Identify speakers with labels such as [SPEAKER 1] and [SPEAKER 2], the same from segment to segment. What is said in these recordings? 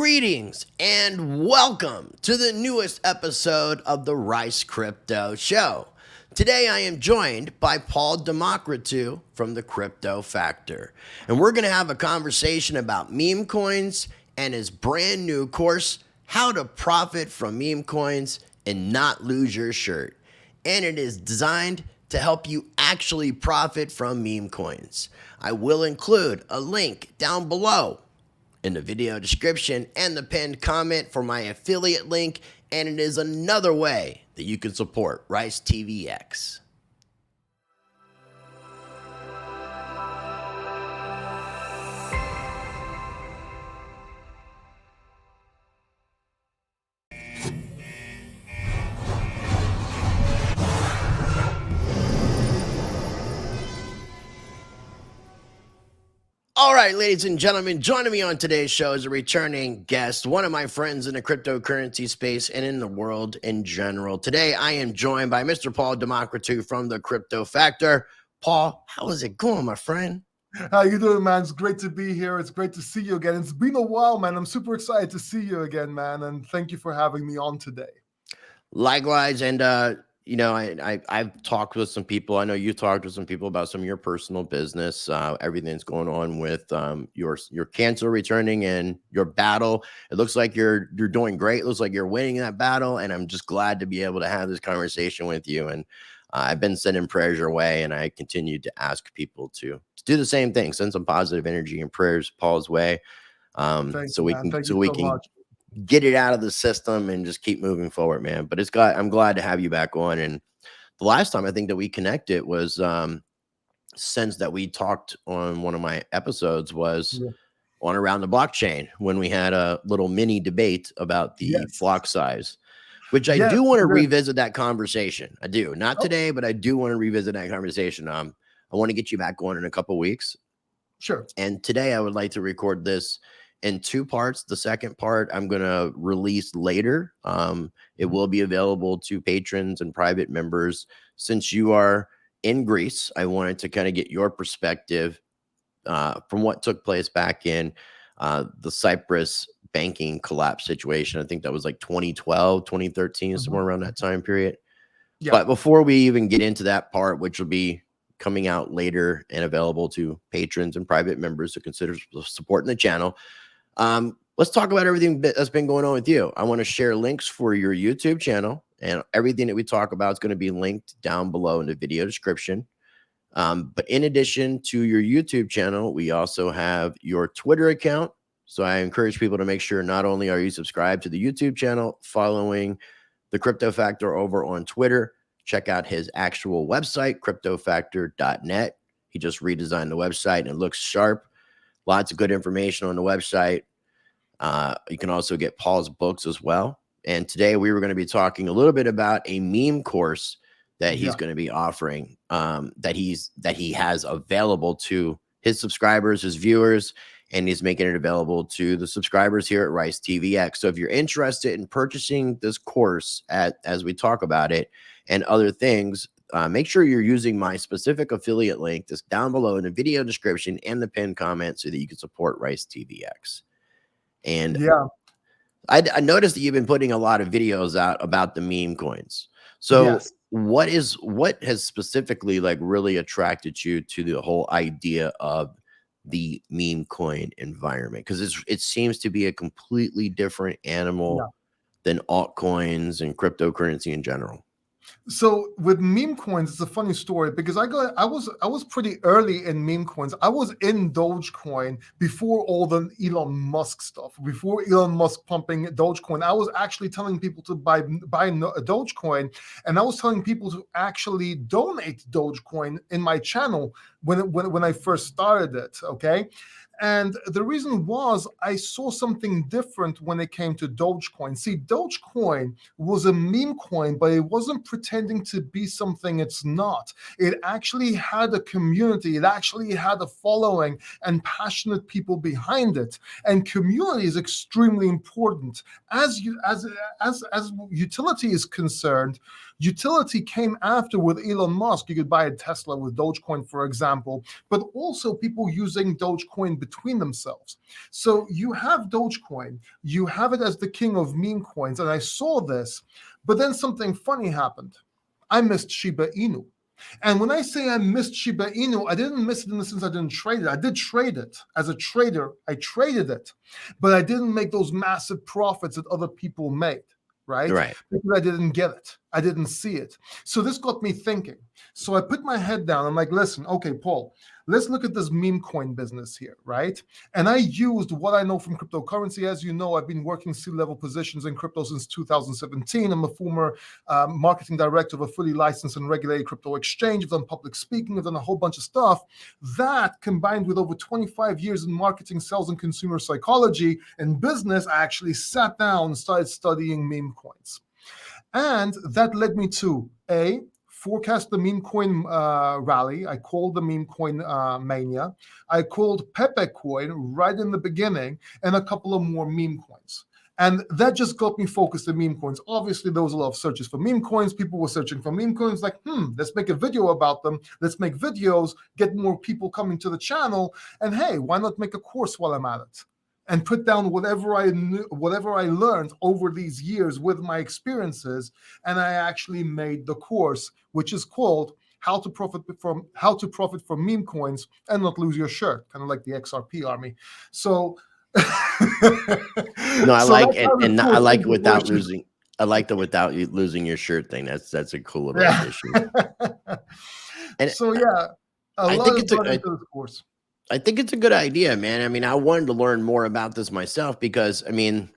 [SPEAKER 1] Greetings and welcome to the newest episode of the Rice Crypto Show. Today I am joined by Paul Democritou from the Crypto Factor, and we're going to have a conversation about meme coins and his brand new course, How to Profit from Meme Coins and Not Lose Your Shirt. And it is designed to help you actually profit from meme coins. I will include a link down below in the video description and the pinned comment for my affiliate link, and it is another way that you can support Rice TVX. All right, ladies and gentlemen, joining me on today's show is a returning guest, one of my friends in the cryptocurrency space and in the world in general. Today, I am joined by Mr. Paul Democritou from the Crypto Factor. Paul, how is it going, my friend?
[SPEAKER 2] How you doing, man? It's great to be here. It's great to see you again. It's been a while, man. I'm super excited to see you again, man. And thank you for having me on today.
[SPEAKER 1] Likewise, and I've talked with some people. I know you talked with some people about some of your personal business, everything's going on with your cancer returning and your battle. It looks like you're doing great. It looks like you're winning that battle, and I'm just glad to be able to have this conversation with you. And I've been sending prayers your way, and I continue to ask people to do the same thing, send some positive energy and prayers Paul's way, so we can get it out of the system and just keep moving forward, man. But I'm glad to have you back on. And the last time I think that we connected was since that we talked on one of my episodes was on Around the Blockchain, when we had a little mini debate about the flock size, which I do want to revisit that conversation. I do, not today, but I do want to revisit that conversation. I want to get you back on in a couple weeks.
[SPEAKER 2] Sure.
[SPEAKER 1] And today I would like to record this in two parts. The second part I'm going to release later. It will be available to patrons and private members. Since you are in Greece, I wanted to kind of get your perspective from what took place back in the Cyprus banking collapse situation. I think that was like 2012, 2013, somewhere around that time period. But before we even get into that part, which will be coming out later and available to patrons and private members to consider supporting the channel, let's talk about everything that's been going on with you. I want to share links for your YouTube channel, and everything that we talk about is going to be linked down below in the video description. But in addition to your YouTube channel, we also have your Twitter account. So I encourage people to make sure not only are you subscribed to the YouTube channel, following the Crypto Factor over on Twitter, check out his actual website, cryptofactor.net. He just redesigned the website and it looks sharp. Lots of good information on the website. You can also get Paul's books as well. And today we were going to be talking a little bit about a meme course that he's going to be offering, that he has available to his subscribers, his viewers, and he's making it available to the subscribers here at Rice TVX. So if you're interested in purchasing this course as we talk about it and other things, make sure you're using my specific affiliate link that's down below in the video description and the pinned comment so that you can support Rice TVX. And I noticed that you've been putting a lot of videos out about the meme coins. So what has specifically like really attracted you to the whole idea of the meme coin environment? Because it seems to be a completely different animal than altcoins and cryptocurrency in general.
[SPEAKER 2] So with meme coins, it's a funny story because I was pretty early in meme coins. I was in Dogecoin before all the Elon Musk stuff. Before Elon Musk pumping Dogecoin, I was actually telling people to buy Dogecoin, and I was telling people to actually donate Dogecoin in my channel when I first started it. Okay. And the reason was I saw something different when it came to Dogecoin. See, Dogecoin was a meme coin, but it wasn't pretending to be something it's not. It actually had a community. It actually had a following and passionate people behind it. And community is extremely important. As utility is concerned, utility came after with Elon Musk. You could buy a Tesla with Dogecoin, for example, but also people using Dogecoin between themselves. So you have Dogecoin, you have it as the king of meme coins, and I saw this, but then something funny happened. I missed Shiba Inu. And when I say I missed Shiba Inu, I didn't miss it in the sense I didn't trade it. I did trade it. As a trader, I traded it, but I didn't make those massive profits that other people made, right?
[SPEAKER 1] Right.
[SPEAKER 2] Because I didn't get it. I didn't see it. So this got me thinking. So I put my head down. I'm like, listen, okay, Paul, let's look at this meme coin business here, right? And I used what I know from cryptocurrency. As you know, I've been working C-level positions in crypto since 2017. I'm a former marketing director of a fully licensed and regulated crypto exchange. I've done public speaking. I've done a whole bunch of stuff. That, combined with over 25 years in marketing, sales, and consumer psychology and business, I actually sat down and started studying meme coins. And that led me to forecast the meme coin rally. I called the meme coin mania. I called Pepe coin right in the beginning, and a couple of more meme coins. And that just got me focused on meme coins. Obviously, there was a lot of searches for meme coins. People were searching for meme coins like, let's make a video about them. Let's make videos, get more people coming to the channel. And hey, why not make a course while I'm at it? And put down whatever I knew, whatever I learned over these years with my experiences, and I actually made the course, which is called How to Profit from Meme Coins and Not Lose Your Shirt, kind of like the XRP army. So,
[SPEAKER 1] no, I like it, and I like it without losing. I like the without losing your shirt thing. That's a cool little addition.
[SPEAKER 2] And so yeah, I think it's a course.
[SPEAKER 1] I think it's a good idea, man. I mean, I wanted to learn more about this myself because, I mean,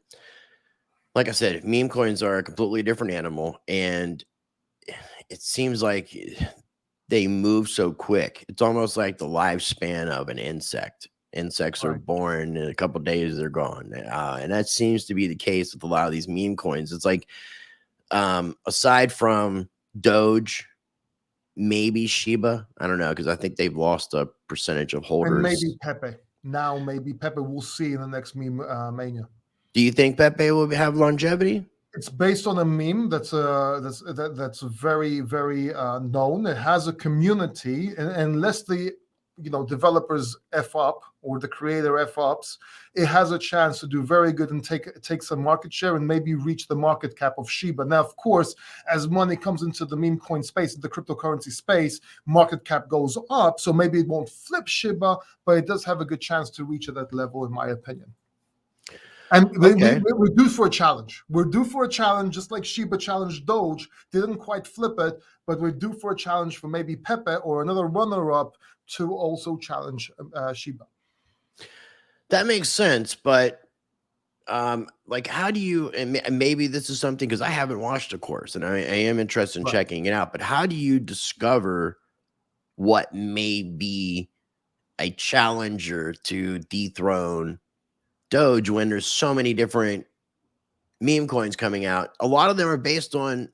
[SPEAKER 1] like I said, meme coins are a completely different animal, and it seems like they move so quick. It's almost like the lifespan of an insect. Insects are born in a couple of days, they're gone. And that seems to be the case with a lot of these meme coins. It's like, aside from Doge, maybe Shiba, I don't know, because I think they've lost a percentage of holders.
[SPEAKER 2] And maybe Pepe. Now, maybe Pepe, we'll see in the next meme mania.
[SPEAKER 1] Do you think Pepe will have longevity?
[SPEAKER 2] It's based on a meme that's very, very known. It has a community, and unless the developers F up or the creator F ups, it has a chance to do very good and take some market share and maybe reach the market cap of Shiba. Now, of course, as money comes into the meme coin space, the cryptocurrency space, market cap goes up. So maybe it won't flip Shiba, but it does have a good chance to reach at that level, in my opinion. And we're due for a challenge. We're due for a challenge, just like Shiba challenged Doge. Didn't quite flip it, but we're due for a challenge for maybe Pepe or another runner-up to also challenge Shiba.
[SPEAKER 1] That makes sense, but like, how do you? And maybe this is something, because I haven't watched a course, and I am interested in checking it out. But how do you discover what may be a challenger to dethrone Doge when there's so many different meme coins coming out? A lot of them are based on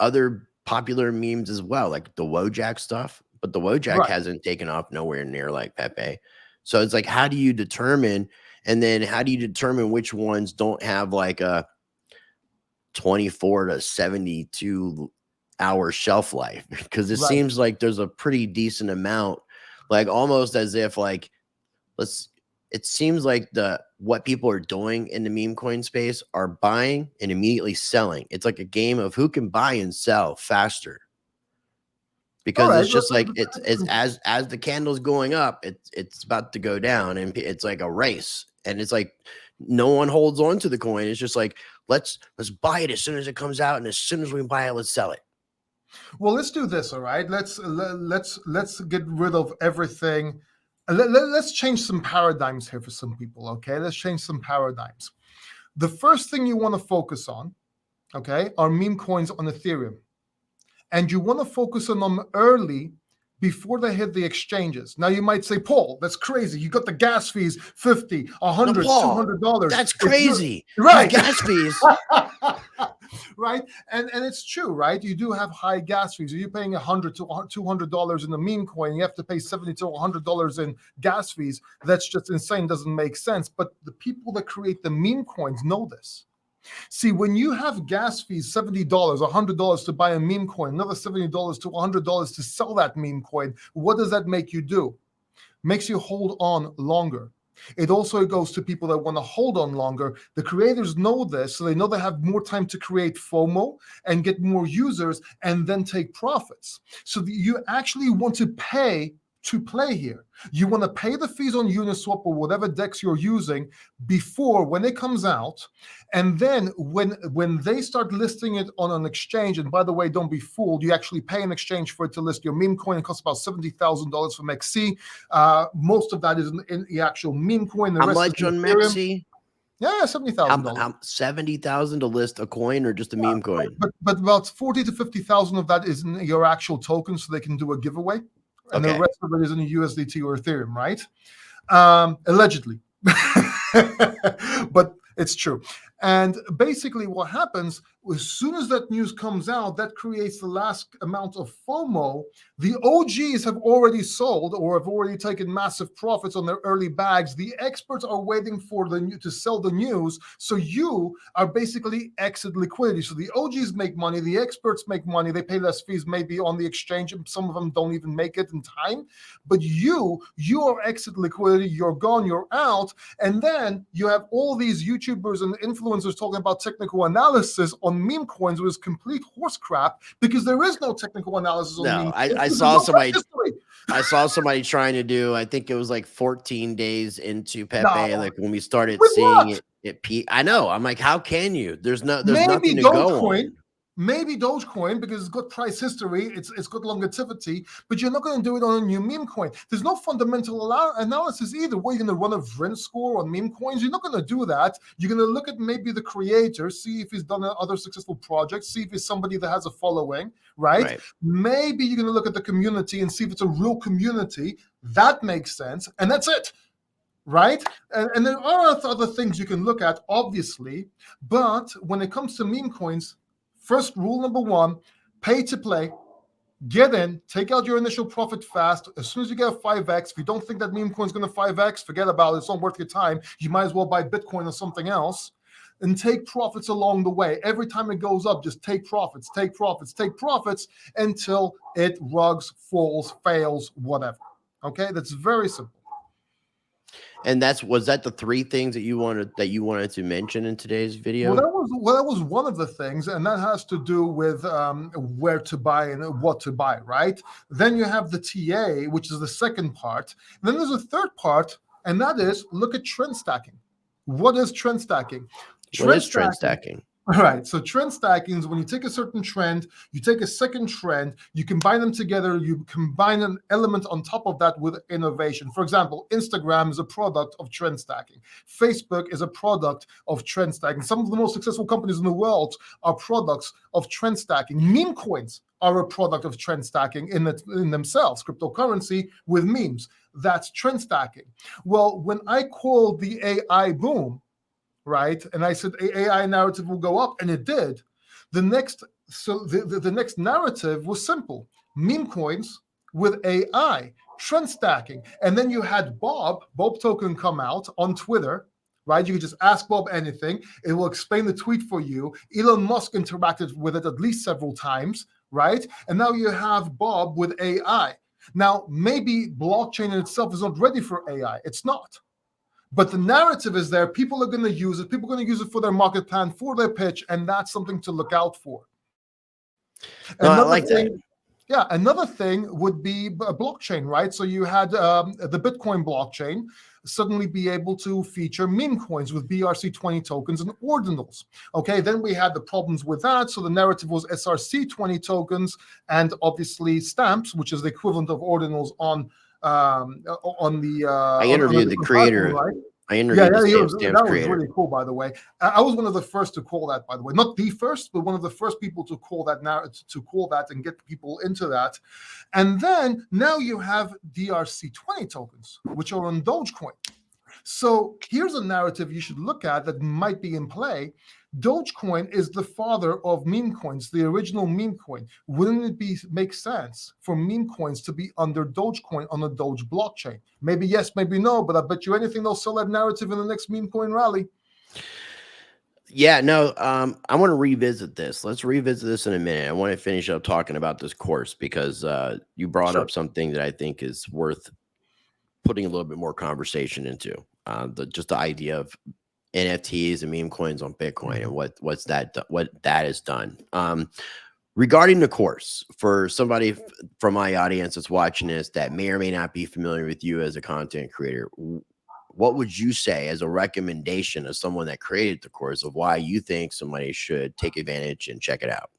[SPEAKER 1] other popular memes as well, like the Wojak stuff, but the Wojak hasn't taken off nowhere near like Pepe. So it's like, how do you determine, and then how do you determine which ones don't have like a 24 to 72 hour shelf life? Because it seems like there's a pretty decent amount, like almost as if like, it seems like what people are doing in the meme coin space are buying and immediately selling. It's like a game of who can buy and sell faster. Because it's just like it's as the candle's going up, it's about to go down, and it's like a race. And it's like no one holds on to the coin. It's just like let's buy it as soon as it comes out, and as soon as we buy it, let's sell it.
[SPEAKER 2] Well, let's do this, all right? Let's get rid of everything. Let's change some paradigms here for some people, okay? Let's change some paradigms. The first thing you want to focus on, okay, are meme coins on Ethereum. And you want to focus on them early before they hit the exchanges. Now, you might say, Paul, that's crazy. You got the gas fees, $50, $100, $200.
[SPEAKER 1] That's crazy.
[SPEAKER 2] Right.
[SPEAKER 1] Gas fees.
[SPEAKER 2] Right. And it's true, right? You do have high gas fees. You're paying $100 to $200 in the meme coin. You have to pay $70 to $100 in gas fees. That's just insane. Doesn't make sense. But the people that create the meme coins know this. See, when you have gas fees, $70, $100 to buy a meme coin, another $70 to $100 to sell that meme coin, what does that make you do? makes you hold on longer. It also goes to people that want to hold on longer. The creators know this, so they know they have more time to create FOMO and get more users and then take profits. So you actually want to pay to play here. You want to pay the fees on Uniswap or whatever DEX you're using before, when it comes out, and then when they start listing it on an exchange, and by the way, don't be fooled, you actually pay an exchange for it to list your meme coin. It costs about $70,000 from XC. Most of that is in the actual meme coin. The
[SPEAKER 1] How
[SPEAKER 2] rest
[SPEAKER 1] much
[SPEAKER 2] is
[SPEAKER 1] on
[SPEAKER 2] Ethereum.
[SPEAKER 1] Mexi?
[SPEAKER 2] Yeah, $70,000.
[SPEAKER 1] 70,000 to list a coin or just a meme coin?
[SPEAKER 2] But about 40 to 50,000 of that is in your actual token, so they can do a giveaway. And the rest of it is in USDT or Ethereum, right? Allegedly. But it's true. And basically what happens, as soon as that news comes out, that creates the last amount of FOMO. The OGs have already sold or have already taken massive profits on their early bags. The experts are waiting for to sell the news. So you are basically exit liquidity. So the OGs make money, the experts make money, they pay less fees maybe on the exchange, and some of them don't even make it in time. But you are exit liquidity, you're gone, you're out. And then you have all these YouTubers and influencers talking about technical analysis on meme coins, which is complete horse crap, because there is no technical analysis on meme coins.
[SPEAKER 1] I saw somebody trying to do, I think it was like 14 days into Pepe, like when we started seeing it peak. I know. I'm like, how can you? There's nothing to go on.
[SPEAKER 2] Maybe Dogecoin, because it's got price history, it's got longevity, but you're not going to do it on a new meme coin. There's no fundamental analysis either. What, you're going to run a VRIN score on meme coins? You're not going to do that. You're going to look at maybe the creator, see if he's done other successful projects, see if he's somebody that has a following, right? Maybe you're going to look at the community and see if it's a real community. That makes sense, and that's it. Right? And there are other things you can look at, obviously, but when it comes to meme coins, first rule number one, pay to play. Get in, take out your initial profit fast. As soon as you get a 5x, if you don't think that meme coin is going to 5x, forget about it. It's not worth your time. You might as well buy Bitcoin or something else, and take profits along the way. Every time it goes up, just take profits, take profits, take profits until it rugs, falls, fails, whatever. Okay, that's very simple.
[SPEAKER 1] And was that the three things that you wanted to mention in today's video?
[SPEAKER 2] Well, that was one of the things, and that has to do with where to buy and what to buy, right? Then you have the TA, which is the second part. Then there's a third part, and that is look at trend stacking. What is trend stacking?
[SPEAKER 1] What is trend stacking?
[SPEAKER 2] All right, so trend stacking is when you take a certain trend, you take a second trend, you combine them together, you combine an element on top of that with innovation. For example, Instagram is a product of trend stacking. Facebook is a product of trend stacking. Some of the most successful companies in the world are products of trend stacking. Meme coins are a product of trend stacking in themselves, cryptocurrency with memes. That's trend stacking. Well, when I called the AI boom, right, and I said AI narrative will go up, and it did. The next narrative was simple: meme coins with AI, trend stacking, and then you had Bob token come out on Twitter, right? You could just ask Bob anything; it will explain the tweet for you. Elon Musk interacted with it at least several times, right? And now you have Bob with AI. Now, maybe blockchain in itself is not ready for AI. It's not. But the narrative is there. People are going to use it. People are going to use it for their market plan, for their pitch, and that's something to look out for.
[SPEAKER 1] No, I like that.
[SPEAKER 2] Yeah, another thing would be a blockchain, right? So you had the Bitcoin blockchain suddenly be able to feature meme coins with BRC20 tokens and ordinals. Okay, then we had the problems with that. So the narrative was SRC20 tokens and obviously stamps, which is the equivalent of ordinals on the
[SPEAKER 1] I interviewed the creator.
[SPEAKER 2] Right?
[SPEAKER 1] I interviewed the stamps creator.
[SPEAKER 2] Was really cool, by the way. I was one of the first to call that, by the way, not the first, but one of the first people to call that and get people into that. And then now you have DRC20 tokens, which are on Dogecoin. So here's a narrative you should look at that might be in play. Dogecoin is the father of meme coins, the original meme coin. Wouldn't it make sense for meme coins to be under Dogecoin on a Doge blockchain? Maybe yes, maybe no, but I bet you anything they'll sell that narrative in the next meme coin rally.
[SPEAKER 1] Yeah, no, I want to revisit this. Let's revisit this in a minute. I want to finish up talking about this course because you brought up something that I think is worth putting a little bit more conversation into just the idea of NFTs and meme coins on Bitcoin and what that has done. Regarding the course, for somebody from my audience that's watching this that may or may not be familiar with you as a content creator, what would you say as a recommendation of someone that created the course of why you think somebody should take advantage and check it out?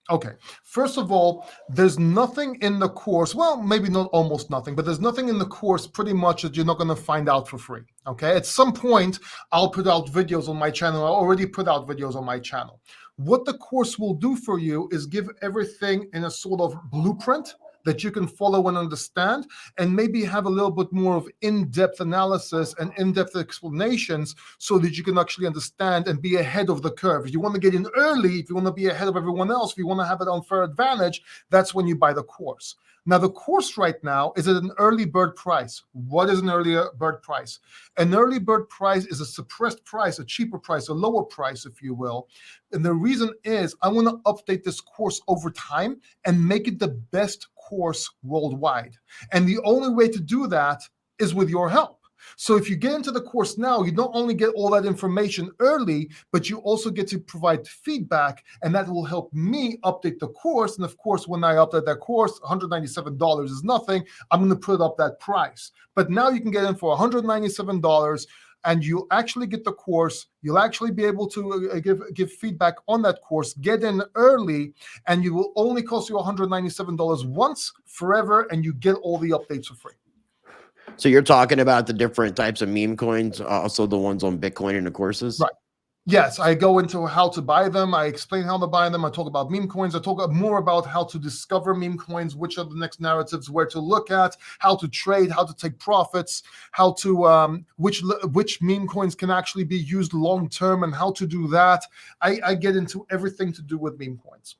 [SPEAKER 2] Okay. First of all, there's nothing in the course, well, maybe not almost nothing, but there's nothing in the course pretty much that you're not going to find out for free. Okay. At some point, I'll put out videos on my channel. I already put out videos on my channel. What the course will do for you is give everything in a sort of blueprint that you can follow and understand, and maybe have a little bit more of in-depth analysis and in-depth explanations so that you can actually understand and be ahead of the curve. If you want to get in early, if you want to be ahead of everyone else, if you want to have an unfair advantage, that's when you buy the course. Now, the course right now is at an early bird price. What is an early bird price? An early bird price is a suppressed price, a cheaper price, a lower price, if you will. And the reason is I want to update this course over time and make it the best course worldwide. And the only way to do that is with your help. So if you get into the course now, you not only get all that information early, but you also get to provide feedback, and that will help me update the course. And of course, when I update that course, $197 is nothing. I'm going to put up that price. But now you can get in for $197, and you'll actually get the course. You'll actually be able to give feedback on that course, get in early, and you will only cost you $197 once, forever, and you get all the updates for free.
[SPEAKER 1] So you're talking about the different types of meme coins, also the ones on Bitcoin in the courses?
[SPEAKER 2] Right. Yes, I go into how to buy them. I explain how to buy them. I talk about meme coins. I talk more about how to discover meme coins, which are the next narratives, where to look at, how to trade, how to take profits, how to which meme coins can actually be used long term, and how to do that. I get into everything to do with meme coins.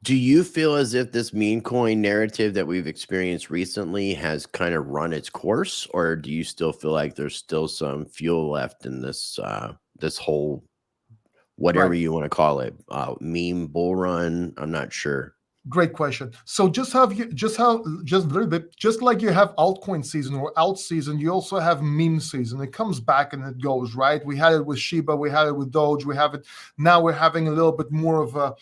[SPEAKER 1] Do you feel as if this meme coin narrative that we've experienced recently has kind of run its course, or do you still feel like there's still some fuel left in this this whole, whatever you want to call it, meme bull run? I'm not sure.
[SPEAKER 2] Great question. So just like you have altcoin season or alt season, you also have meme season. It comes back and it goes, right? We had it with Shiba, we had it with Doge, we have it now. We're having a little bit more of a,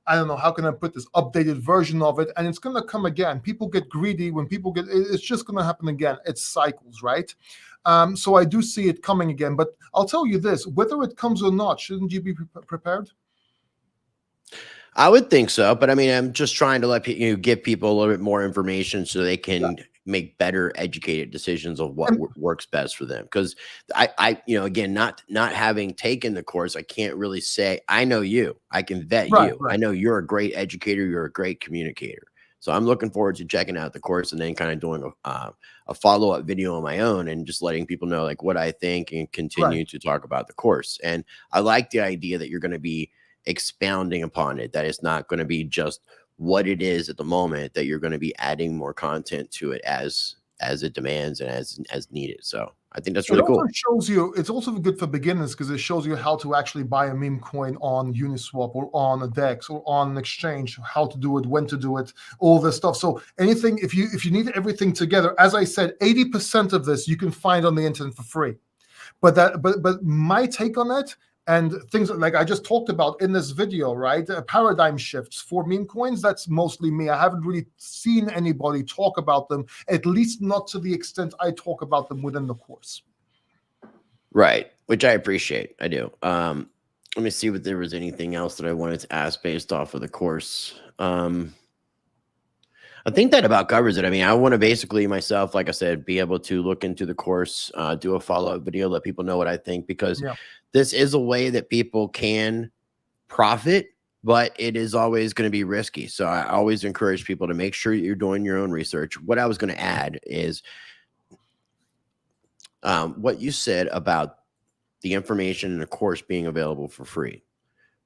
[SPEAKER 2] I don't know, how can I put this, updated version of it, and it's going to come again. People get greedy. When people get, it's just going to happen again. It's cycles, right? So I do see it coming again, but I'll tell you this, whether it comes or not, shouldn't you be prepared?
[SPEAKER 1] I would think so, but I mean, I'm just trying to let give people a little bit more information so they can make better educated decisions of what works best for them. Because again, not having taken the course, I can't really say I know you. I can vet you. I know you're a great educator. You're a great communicator. So I'm looking forward to checking out the course and then kind of doing a follow-up video on my own and just letting people know like what I think and continue to talk about the course. And I like the idea that you're going to be expounding upon it, that it's not going to be just what it is at the moment, that you're going to be adding more content to it as it demands and as needed. So I think that's really cool.
[SPEAKER 2] It shows you, it's also good for beginners because it shows you how to actually buy a meme coin on Uniswap or on a DEX or on an exchange, how to do it, when to do it, all this stuff. So anything, if you need everything together, as I said, 80% of this you can find on the internet for free. But my take on it, and things like I just talked about in this video, right? Paradigm shifts for meme coins, that's mostly me. I haven't really seen anybody talk about them, at least not to the extent I talk about them within the course.
[SPEAKER 1] Right, which I appreciate. I do. Let me see if there was anything else that I wanted to ask based off of the course. I think that about covers it. I mean, I want to basically myself, like I said, be able to look into the course, do a follow-up video, let people know what I think, because this is a way that people can profit, but it is always going to be risky. So I always encourage people to make sure you're doing your own research. What I was going to add is what you said about the information in the course being available for free.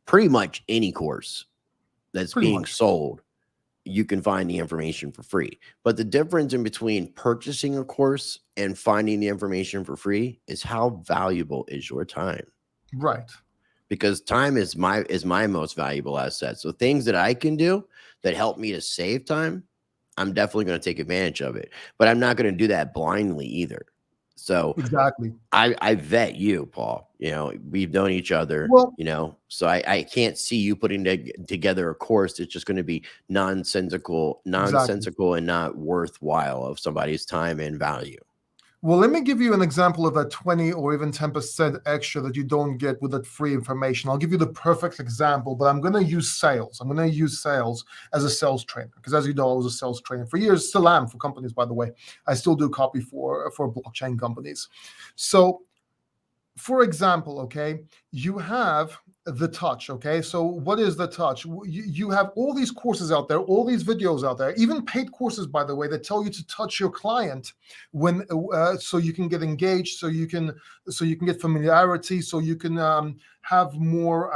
[SPEAKER 1] Pretty much any course that's being sold, you can find the information for free. But the difference in between purchasing a course and finding the information for free is how valuable is your time.
[SPEAKER 2] Right.
[SPEAKER 1] Because time is my most valuable asset. So things that I can do that help me to save time, I'm definitely going to take advantage of it, but I'm not going to do that blindly either. So
[SPEAKER 2] Exactly.
[SPEAKER 1] I vet you, Paul. You know, we've known each other,
[SPEAKER 2] Well,
[SPEAKER 1] you know, so I can't see you putting together a course that's just going to be nonsensical
[SPEAKER 2] exactly.
[SPEAKER 1] and not worthwhile of somebody's time and value.
[SPEAKER 2] Well, let me give you an example of that 20 or even 10% extra that you don't get with that free information. I'll give you the perfect example, but I'm going to use sales. I'm going to use sales as a sales trainer because, as you know, I was a sales trainer for years, still am for companies, by the way. I still do copy for blockchain companies. So, for example, okay, you have the touch, okay? So what is the touch? You have all these courses out there, all these videos out there, even paid courses, by the way, that tell you to touch your client when so you can get engaged, so you can get familiarity, so you can have more,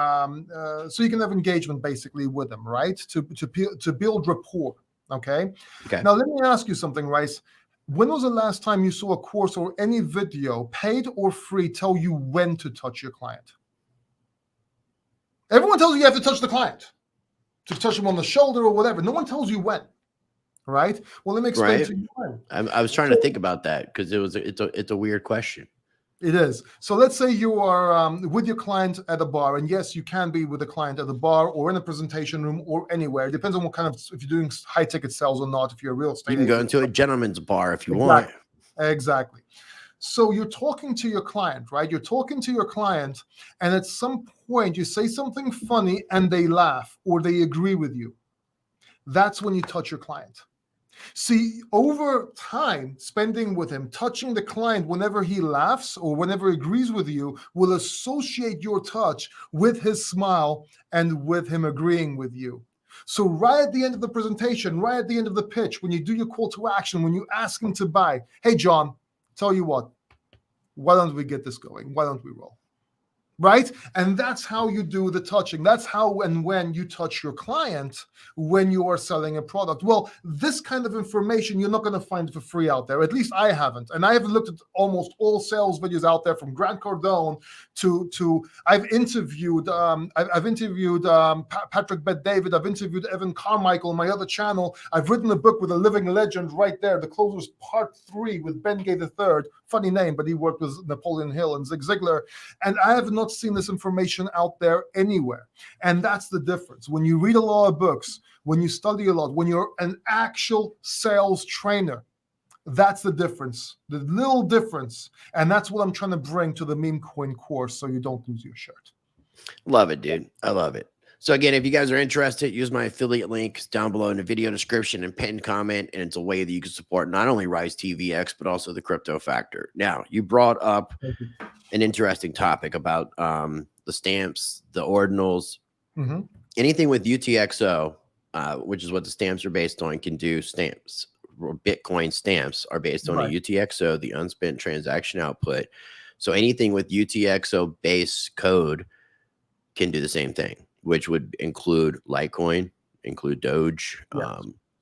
[SPEAKER 2] so you can have engagement basically with them, right? To build rapport, okay?
[SPEAKER 1] Okay.
[SPEAKER 2] Now let me ask you something, Rice. When was the last time you saw a course or any video, paid or free, tell you when to touch your client? Everyone tells you have to touch the client, to touch them on the shoulder or whatever. No one tells you when, right? Well, let me explain to you when.
[SPEAKER 1] I was trying to think about that because it's a weird question.
[SPEAKER 2] It is. So let's say you are with your client at a bar, and yes, you can be with a client at a bar or in a presentation room or anywhere. It depends on what kind of, if you're doing high ticket sales or not, if you're a real estate
[SPEAKER 1] You can go
[SPEAKER 2] agent.
[SPEAKER 1] into a gentleman's bar if you want.
[SPEAKER 2] Exactly. So you're talking to your client, right? You're talking to your client, and at some point you say something funny and they laugh or they agree with you. That's when you touch your client. See, over time, spending with him, touching the client whenever he laughs or whenever he agrees with you will associate your touch with his smile and with him agreeing with you. So right at the end of the presentation, right at the end of the pitch, when you do your call to action, when you ask him to buy, hey, John, tell you what, why don't we get this going? Why don't we roll? Right? And that's how you do the touching. That's how and when you touch your client when you are selling a product. Well, this kind of information you're not going to find for free out there. At least I haven't. And I have looked at almost all sales videos out there, from Grant Cardone to I've interviewed Patrick Bet-David. I've interviewed Evan Carmichael on my other channel. I've written a book with a living legend right there, The Closers Part 3 with Ben Gay III. Funny name, but he worked with Napoleon Hill and Zig Ziglar. And I have not seen this information out there anywhere. And that's the difference. When you read a lot of books, when you study a lot, when you're an actual sales trainer, that's the difference, the little difference. And that's what I'm trying to bring to the Meme Coin course, so you don't lose your shirt.
[SPEAKER 1] Love it, dude. I love it. So again, if you guys are interested, use my affiliate links down below in the video description and pinned comment, and it's a way that you can support not only Rise TVX, but also the Crypto Factor. Now, you brought up an interesting topic about the stamps, the ordinals, anything with UTXO, which is what the stamps are based on, can do stamps. Bitcoin stamps are based on a UTXO, the unspent transaction output. So anything with UTXO base code can do the same thing, which would include Litecoin, include Doge,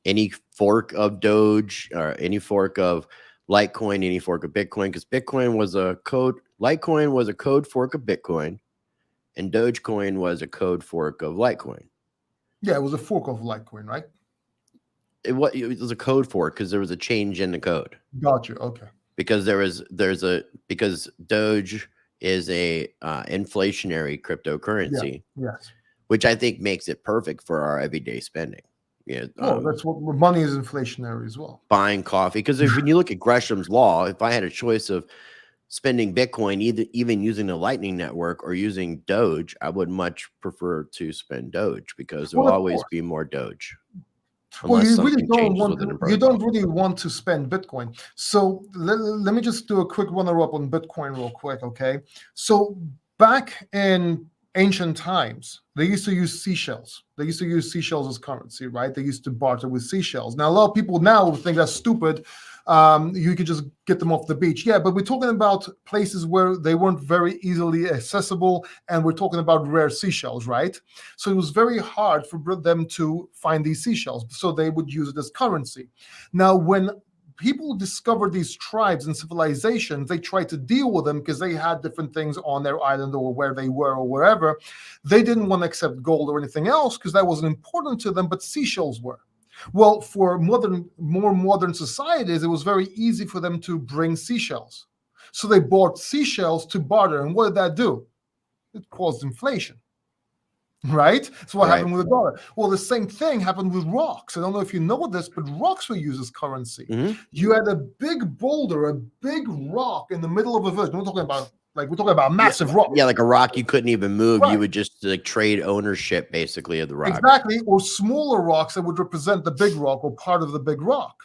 [SPEAKER 1] any fork of Doge, or any fork of Litecoin, any fork of Bitcoin, because Bitcoin was a code, Litecoin was a code fork of Bitcoin, and Dogecoin was a code fork of Litecoin.
[SPEAKER 2] Yeah, it was a fork of Litecoin, right?
[SPEAKER 1] It was a code fork because there was a change in the code.
[SPEAKER 2] Got you. Okay.
[SPEAKER 1] Because because Doge is a inflationary cryptocurrency.
[SPEAKER 2] Yes.
[SPEAKER 1] Which I think makes it perfect for our everyday spending. Yeah,
[SPEAKER 2] that's what money is, inflationary as well.
[SPEAKER 1] Buying coffee, because when you look at Gresham's law, if I had a choice of spending Bitcoin, even using the Lightning Network or using Doge, I would much prefer to spend Doge, because there will always be more Doge.
[SPEAKER 2] Well, you really don't really want to spend Bitcoin. So let me just do a quick runner-up on Bitcoin real quick, okay? So back in ancient times, they used to use seashells. They used to use seashells as currency, right? They used to barter with seashells. Now, a lot of people now think that's stupid. You could just get them off the beach. Yeah, but we're talking about places where they weren't very easily accessible, and we're talking about rare seashells, right? So it was very hard for them to find these seashells, so they would use it as currency. Now, when people discovered these tribes and civilizations, they tried to deal with them because they had different things on their island or where they were or wherever. They didn't want to accept gold or anything else because that wasn't important to them, but seashells were. Well, for more modern societies, it was very easy for them to bring seashells. So they bought seashells to barter. And what did that do? It caused inflation. Right? So what happened with the dollar? Well, the same thing happened with rocks. I don't know if you know this, but rocks were used as currency. You had a big boulder, a big rock in the middle of a village. We're talking about massive rock.
[SPEAKER 1] Yeah, like a rock you couldn't even move. Right. You would just like trade ownership basically of the rock.
[SPEAKER 2] Exactly, or smaller rocks that would represent the big rock or part of the big rock.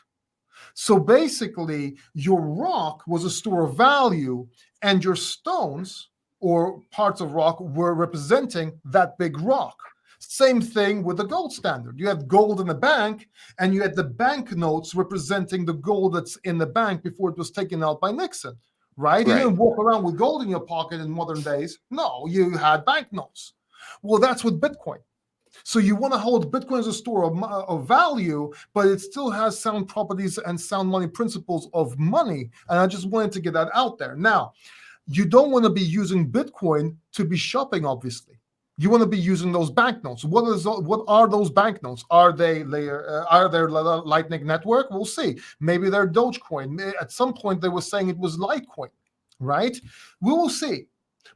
[SPEAKER 2] So basically, your rock was a store of value, and your stones or parts of rock were representing that big rock. Same thing with the gold standard. You had gold in the bank, and you had the banknotes representing the gold that's in the bank before it was taken out by Nixon, right? You didn't walk around with gold in your pocket in modern days. No, you had banknotes. Well, that's with Bitcoin. So you want to hold Bitcoin as a store of value, but it still has sound properties and sound money principles of money. And I just wanted to get that out there. Now, you don't want to be using Bitcoin to be shopping, obviously. You want to be using those banknotes. What are those banknotes? Are they Lightning Network? We'll see. Maybe they're Dogecoin. At some point, they were saying it was Litecoin, right? We will see.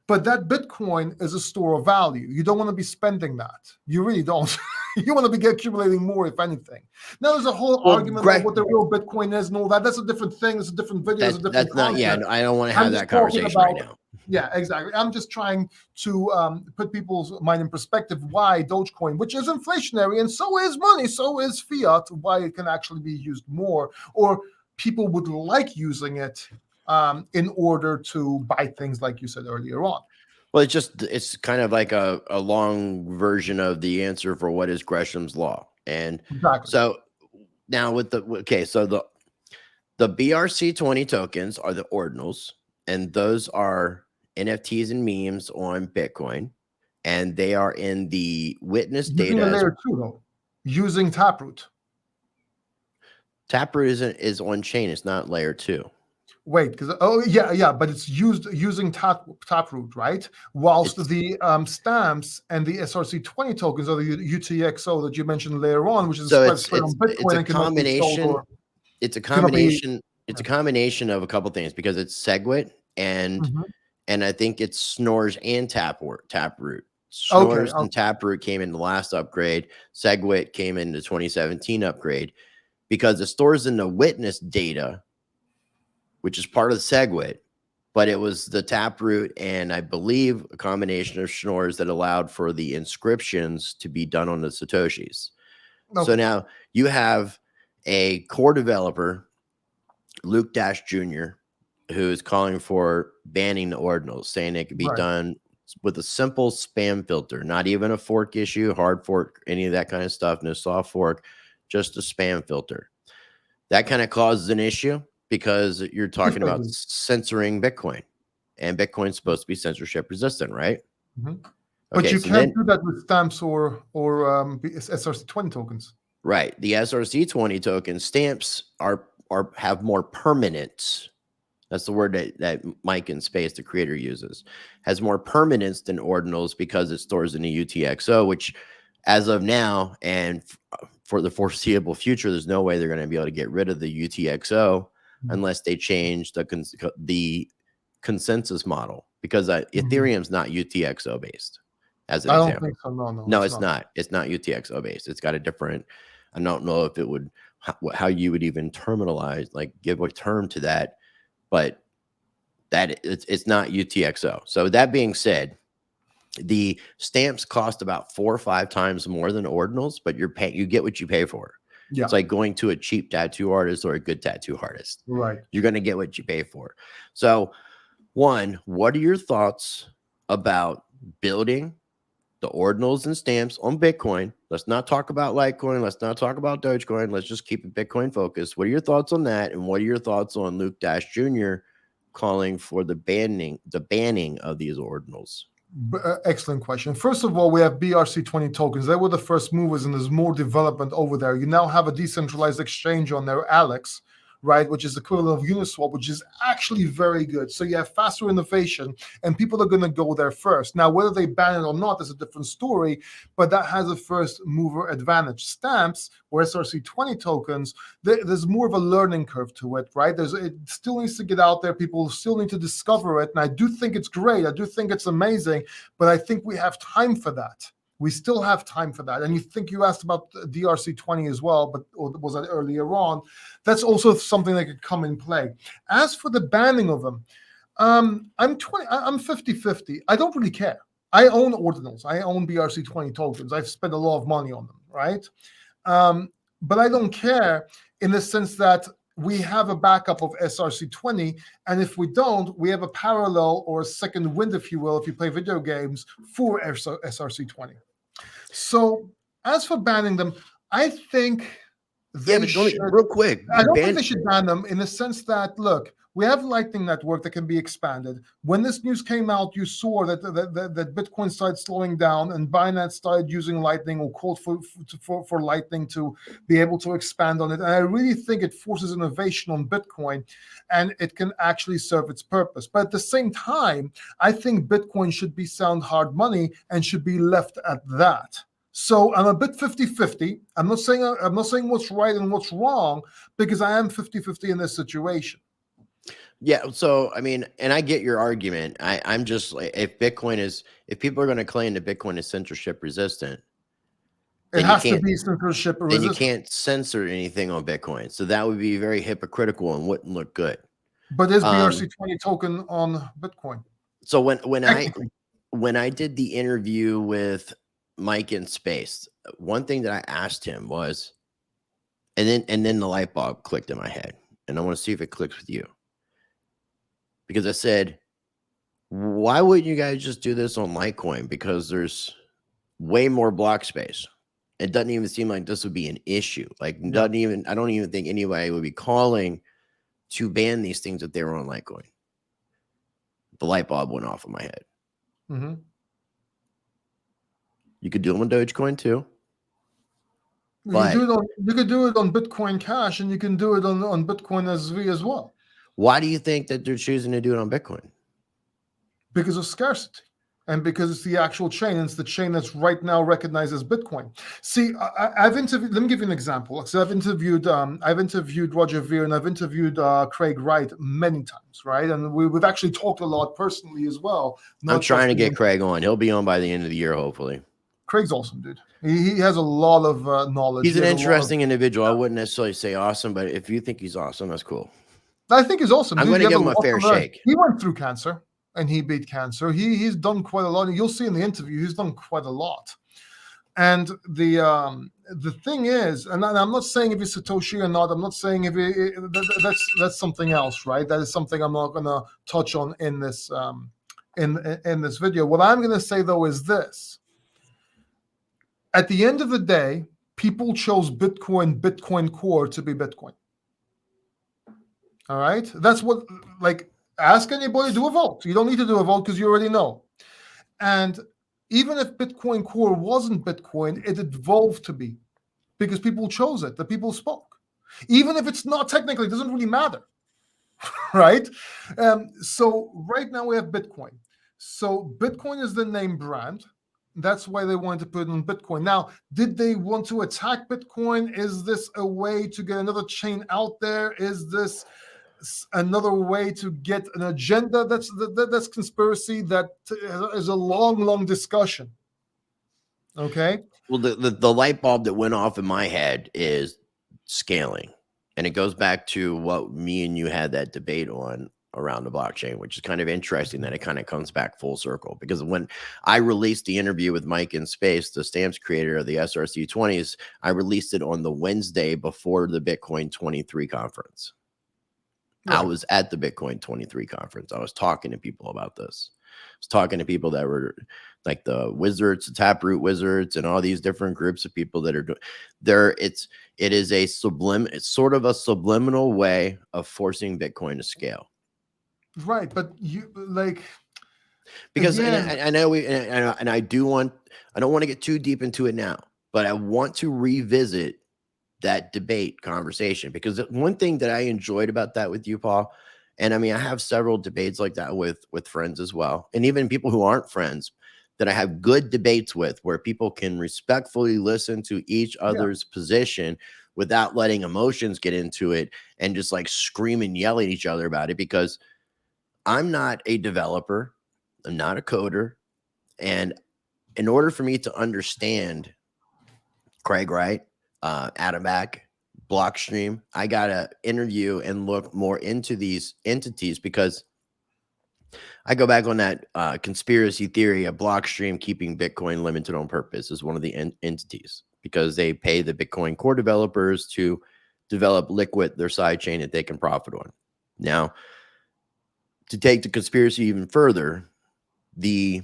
[SPEAKER 2] But that Bitcoin is a store of value. You don't want to be spending that. You really don't. You want to be accumulating more, if anything. Now, there's a whole argument about what the real Bitcoin is and all that. That's a different thing. It's a different video. It's a different concept.
[SPEAKER 1] Yeah, I don't want to have that conversation right now.
[SPEAKER 2] Yeah, exactly. I'm just trying to put people's mind in perspective why Dogecoin, which is inflationary, and so is money, so is fiat, why it can actually be used more, or people would like using it in order to buy things like you said earlier on.
[SPEAKER 1] Well, it's kind of like a long version of the answer for what is Gresham's law. And so now with the BRC20 tokens are the ordinals, and those are NFTs and memes on Bitcoin, and they are in the witness data.
[SPEAKER 2] Layer 2 though, using Taproot.
[SPEAKER 1] Taproot is on chain. It's not layer 2.
[SPEAKER 2] Wait, because but it's using Taproot, right? Whilst the stamps and the SRC20 tokens are the UTXO that you mentioned later on, which is spread on Bitcoin.
[SPEAKER 1] It's a combination. It's a combination of a couple things, because it's SegWit and I think it's Snores and Taproot. Snores and Taproot came in the last upgrade. SegWit came in the 2017 upgrade, because it stores in the witness data, which is part of the SegWit, but it was the Taproot and I believe a combination of Schnorrs that allowed for the inscriptions to be done on the Satoshis. So now you have a core developer, Luke Dash Jr., who is calling for banning the ordinals, saying it could be done with a simple spam filter, not even a fork issue, hard fork, any of that kind of stuff, no soft fork, just a spam filter. That kind of causes an issue, because you're talking about censoring Bitcoin, and Bitcoin's supposed to be censorship resistant, right?
[SPEAKER 2] But you can't do that with stamps or SRC20 tokens.
[SPEAKER 1] Right. The SRC20 token stamps have more permanence. That's the word that Mike in Space, the creator, uses. Has more permanence than ordinals, because it stores in a UTXO, which as of now and for the foreseeable future, there's no way they're going to be able to get rid of the UTXO unless they change the consensus model, because Ethereum's not UTXO based. As an example.
[SPEAKER 2] Don't think so.
[SPEAKER 1] No, it's not. It's not UTXO based. It's got a different. I don't know if it would how you would even terminalize, like give a term to that, but that it's not UTXO. So that being said, the stamps cost about 4 or 5 times more than ordinals, but you get what you pay for. Yeah. It's like going to a cheap tattoo artist or a good tattoo artist.
[SPEAKER 2] Right.
[SPEAKER 1] You're going to get what you pay for. So, one, what are your thoughts about building the ordinals and stamps on Bitcoin? Let's not talk about Litecoin. Let's not talk about Dogecoin. Let's just keep it Bitcoin focused. What are your thoughts on that? And what are your thoughts on Luke Dash Jr. calling for the banning of these ordinals?
[SPEAKER 2] Excellent question. First of all, we have BRC20 tokens. They were the first movers, and there's more development over there. You now have a decentralized exchange on there, Alex, right, which is the equivalent of Uniswap, which is actually very good. So you have faster innovation, and people are going to go there first. Now, whether they ban it or not is a different story, but that has a first mover advantage. Stamps or SRC20 tokens, there's more of a learning curve to it, right? It still needs to get out there. People still need to discover it. And I do think it's great. I do think it's amazing, but I think we have time for that. We still have time for that. And you asked about DRC20 as well, but or was that earlier on? That's also something that could come in play. As for the banning of them, I'm 50-50. I don't really care. I own Ordinals. I own BRC20 tokens. I've spent a lot of money on them, right? But I don't care in the sense that we have a backup of SRC20, and if we don't, we have a parallel or a second wind, if you will, if you play video games, for SRC20. So as for banning them, I think they should.
[SPEAKER 1] Real quick,
[SPEAKER 2] I don't think they should ban them in the sense that, look, we have Lightning Network that can be expanded. When this news came out, you saw that Bitcoin started slowing down, and Binance started using Lightning, or called for Lightning to be able to expand on it. And I really think it forces innovation on Bitcoin, and it can actually serve its purpose. But at the same time, I think Bitcoin should be sound hard money and should be left at that. So I'm a bit 50-50. I'm not saying what's right and what's wrong, because I am 50-50 in this situation.
[SPEAKER 1] Yeah, so I mean, and I get your argument. I'm just like, if people are going to claim that Bitcoin is censorship resistant,
[SPEAKER 2] it has to be censorship resistant.
[SPEAKER 1] Then you can't censor anything on Bitcoin. So that would be very hypocritical and wouldn't look good.
[SPEAKER 2] But is BRC20 token on Bitcoin?
[SPEAKER 1] So when I did the interview with Mike in Space, one thing that I asked him was, and then the light bulb clicked in my head, and I want to see if it clicks with you. Because I said, why wouldn't you guys just do this on Litecoin? Because there's way more block space. It doesn't even seem like this would be an issue. Like, I don't even think anybody would be calling to ban these things if they were on Litecoin. The light bulb went off in my head.
[SPEAKER 2] Mm-hmm.
[SPEAKER 1] You could do them on Dogecoin too.
[SPEAKER 2] You could do it on Bitcoin Cash, and you can do it on Bitcoin SV as well.
[SPEAKER 1] Why do you think that they're choosing to do it on Bitcoin?
[SPEAKER 2] Because of scarcity, and because it's the actual chain. And it's the chain that's right now recognized as Bitcoin. See, I've interviewed. Let me give you an example. So I've interviewed Roger Ver, and I've interviewed Craig Wright many times, right? And we've actually talked a lot personally as well.
[SPEAKER 1] I'm trying to get Craig on. He'll be on by the end of the year, hopefully.
[SPEAKER 2] Craig's awesome, dude. He has a lot of knowledge.
[SPEAKER 1] He's an interesting individual. I wouldn't necessarily say awesome, but if you think he's awesome, that's cool.
[SPEAKER 2] I think he's awesome.
[SPEAKER 1] I'm going to give him a fair shake.
[SPEAKER 2] He went through cancer, and he beat cancer. He's done quite a lot. You'll see in the interview, he's done quite a lot. And the thing is, and I'm not saying if he's Satoshi or not. I'm not saying if that's something else, right? That is something I'm not going to touch on in this in this video. What I'm going to say though is this: at the end of the day, people chose Bitcoin Core to be Bitcoin. All right, that's what, like, ask anybody, do a vote. You don't need to do a vote because you already know. And even if Bitcoin Core wasn't Bitcoin, it evolved to be, because people chose it, the people spoke. Even if it's not technically, it doesn't really matter, right? So right now we have Bitcoin. So Bitcoin is the name brand. That's why they wanted to put it on Bitcoin. Now, did they want to attack Bitcoin? Is this a way to get another chain out there? Is this another way to get an agenda? That's conspiracy. That is a long discussion. Okay.
[SPEAKER 1] Well, the light bulb that went off in my head is scaling, and it goes back to what me and you had that debate on around the blockchain, which is kind of interesting that it kind of comes back full circle. Because when I released the interview with Mike in Space, the stamps creator of the SRC20s, I released it on the Wednesday before the Bitcoin 23 conference. Right. I was at the Bitcoin 23 conference. I was talking to people about this. I was talking to people that were like the wizards, the Taproot wizards, and all these different groups of people that are doing there. It is it's sort of a subliminal way of forcing Bitcoin to scale.
[SPEAKER 2] Right, but you like,
[SPEAKER 1] because I know I don't want to get too deep into it now, but I want to revisit that debate conversation. Because one thing that I enjoyed about that with you, Paul, and I mean, I have several debates like that with friends as well, and even people who aren't friends that I have good debates with, where people can respectfully listen to each other's position without letting emotions get into it and just like scream and yell at each other about it. Because I'm not a developer, I'm not a coder, and in order for me to understand Craig Wright, Adam Back, Blockstream, I gotta interview and look more into these entities, because I go back on that conspiracy theory of Blockstream keeping Bitcoin limited on purpose as one of the entities, because they pay the Bitcoin core developers to develop Liquid, their sidechain that they can profit on. Now, to take the conspiracy even further, the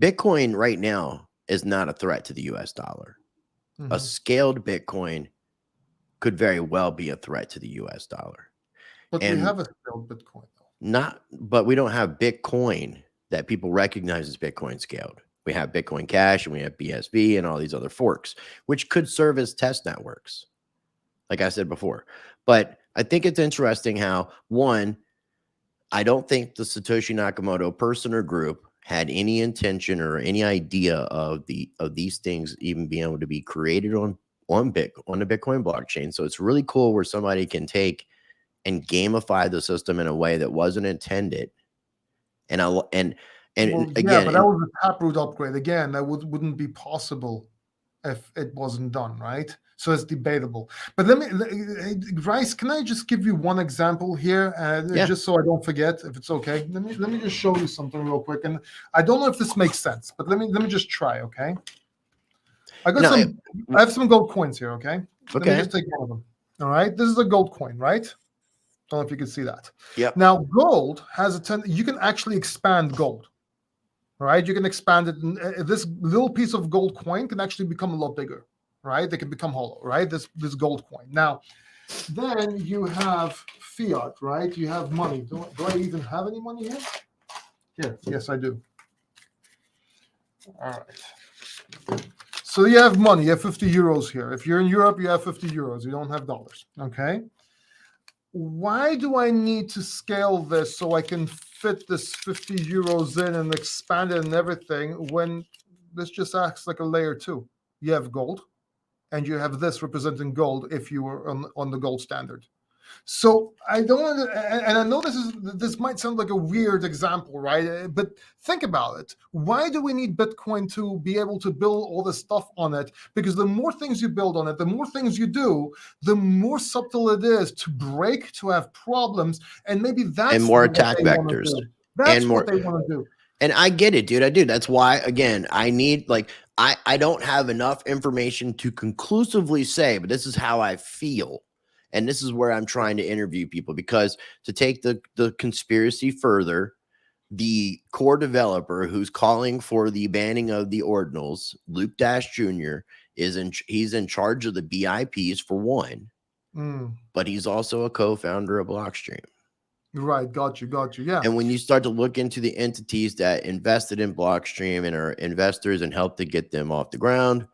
[SPEAKER 1] Bitcoin right now is not a threat to the US dollar. A scaled Bitcoin could very well be a threat to the US dollar.
[SPEAKER 2] But we have a scaled Bitcoin, though.
[SPEAKER 1] But we don't have Bitcoin that people recognize as Bitcoin scaled. We have Bitcoin Cash and we have BSV and all these other forks, which could serve as test networks, like I said before. But I think it's interesting how, one, I don't think the Satoshi Nakamoto person or group had any intention or any idea of these things even being able to be created on the Bitcoin blockchain. So it's really cool where somebody can take and gamify the system in a way that wasn't intended. And again,
[SPEAKER 2] but that was a taproot upgrade. Again, that wouldn't be possible if it wasn't done, right? So it's debatable. But Rice, can I just give you one example here, just so I don't forget, if it's okay? Let me just show you something real quick, and I don't know if this makes sense, but let me just try, okay? I have some gold coins here, okay? Let me just take one of them. All right, this is a gold coin, right? Don't know if you can see that.
[SPEAKER 1] Yeah.
[SPEAKER 2] Now, gold has you can actually expand gold. Right, you can expand it. This little piece of gold coin can actually become a lot bigger. Right, they can become hollow. Right, this gold coin. Now, then you have fiat. Right, you have money. Do I even have any money here? Here, yes, I do. All right. So you have money. You have 50 euros here. If you're in Europe, you have 50 euros. You don't have dollars. Okay. Why do I need to scale this so I can fit this 50 euros in and expand it and everything, when this just acts like a layer 2? You have gold, and you have this representing gold if you were on the gold standard. So I don't, and I know this might sound like a weird example, right? But think about it. Why do we need Bitcoin to be able to build all this stuff on it? Because the more things you build on it, the more things you do, the more subtle it is to break, to have problems, and maybe that's
[SPEAKER 1] and more attack vectors.
[SPEAKER 2] That's what they want to do.
[SPEAKER 1] And I get it, dude. I do. That's why, again, I need, I don't have enough information to conclusively say, but this is how I feel. And this is where I'm trying to interview people, because to take the conspiracy further, the core developer who's calling for the banning of the ordinals, Luke Dash Jr., he's in charge of the BIPs for one, but he's also a co-founder of Blockstream.
[SPEAKER 2] Right, got you, yeah.
[SPEAKER 1] And when you start to look into the entities that invested in Blockstream and are investors and help to get them off the ground,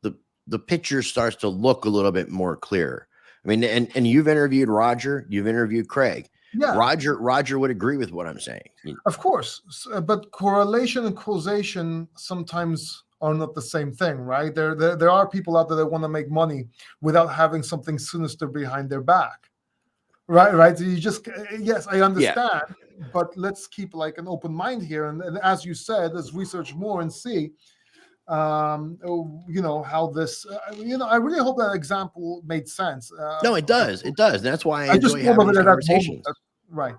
[SPEAKER 1] the picture starts to look a little bit more clear. I mean, and you've interviewed Roger, you've interviewed Craig.
[SPEAKER 2] Yeah.
[SPEAKER 1] Roger would agree with what I'm saying.
[SPEAKER 2] Of course, but correlation and causation sometimes are not the same thing, right? There are people out there that want to make money without having something sinister behind their back. Right. So you just, yes, I understand, but let's keep like an open mind here. And as you said, let's research more and see, how this, I really hope that example made sense.
[SPEAKER 1] No, it does. It does. That's why I enjoy having these conversations.
[SPEAKER 2] Right.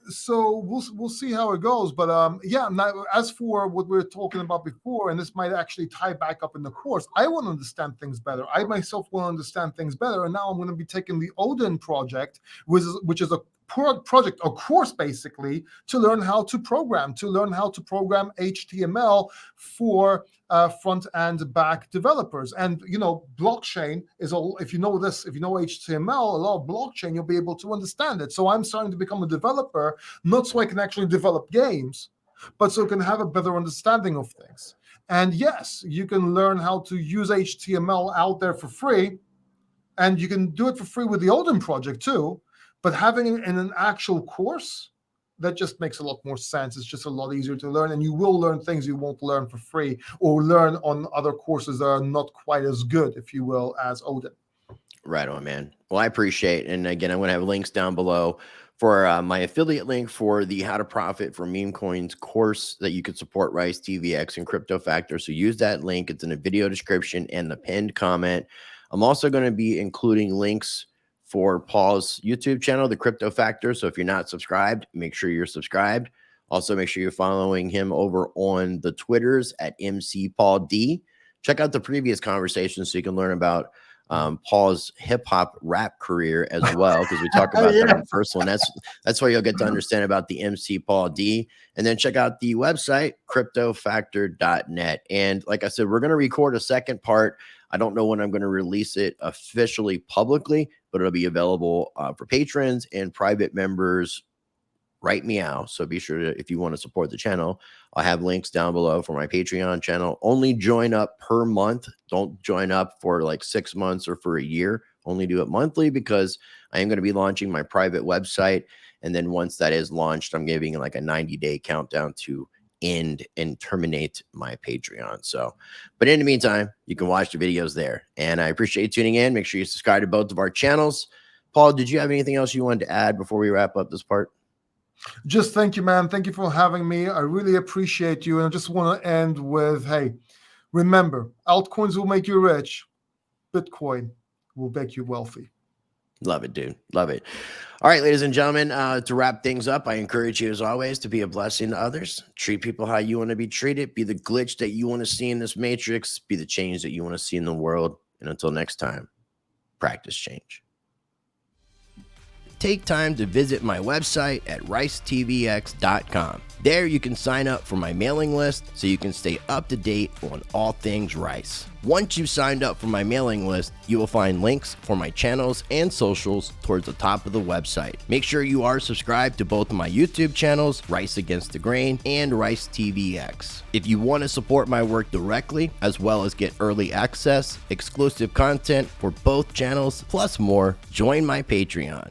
[SPEAKER 2] So we'll see how it goes. But now, as for what we were talking about before, and this might actually tie back up in the course, I want to understand things better. I myself want to understand things better. And now I'm going to be taking the Odin project, which is a course basically, to learn how to program HTML for front and back developers. And blockchain is if you know HTML, a lot of blockchain, you'll be able to understand it. So I'm starting to become a developer, not so I can actually develop games, but so I can have a better understanding of things. And yes, you can learn how to use HTML out there for free, And you can do it for free with the Odin project too. But having it in an actual course, that just makes a lot more sense. It's just a lot easier to learn, and you will learn things you won't learn for free or learn on other courses that are not quite as good, if you will, as Odin.
[SPEAKER 1] Right on, man. Well, I appreciate it. And again, I'm going to have links down below for my affiliate link for the How to Profit from Meme Coins course that you could support Rice, TVX, and Crypto Factor. So use that link. It's in the video description and the pinned comment. I'm also going to be including links for Paul's YouTube channel, the Crypto Factor. So if you're not subscribed, make sure you're subscribed. Also, make sure you're following him over on the Twitters at MCPaulD. Check out the previous conversations so you can learn about Paul's hip hop rap career as well, because we talk about that in the first one. That's why you'll get to understand about the MC Paul D. And then check out the website, cryptofactor.net. And like I said, we're going to record a second part. I don't know when I'm going to release it officially publicly, but it'll be available for patrons and private members right meow. So be sure to, if you want to support the channel, I'll have links down below for my Patreon channel. Only join up per month. Don't join up for like 6 months or for a year. Only do it monthly, because I am going to be launching my private website. And then once that is launched, I'm giving like a 90-day countdown to end and terminate my Patreon. So, but in the meantime, you can watch the videos there. And I appreciate you tuning in. Make sure you subscribe to both of our channels. Paul, did you have anything else you wanted to add before we wrap up this part?
[SPEAKER 2] Just thank you, man. Thank you for having me. I really appreciate you. And I just want to end with, hey, remember, altcoins will make you rich. Bitcoin will make you wealthy.
[SPEAKER 1] Love it, dude. Love it. All right, ladies and gentlemen, to wrap things up, I encourage you, as always, to be a blessing to others. Treat people how you want to be treated. Be the glitch that you want to see in this matrix. Be the change that you want to see in the world. And until next time, practice change. Take time to visit my website at ricetvx.com. There you can sign up for my mailing list so you can stay up to date on all things Rice. Once you've signed up for my mailing list, you will find links for my channels and socials towards the top of the website. Make sure you are subscribed to both of my YouTube channels, Rice Against the Grain and Rice TVX. If you want to support my work directly, as well as get early access, exclusive content for both channels, plus more, join my Patreon.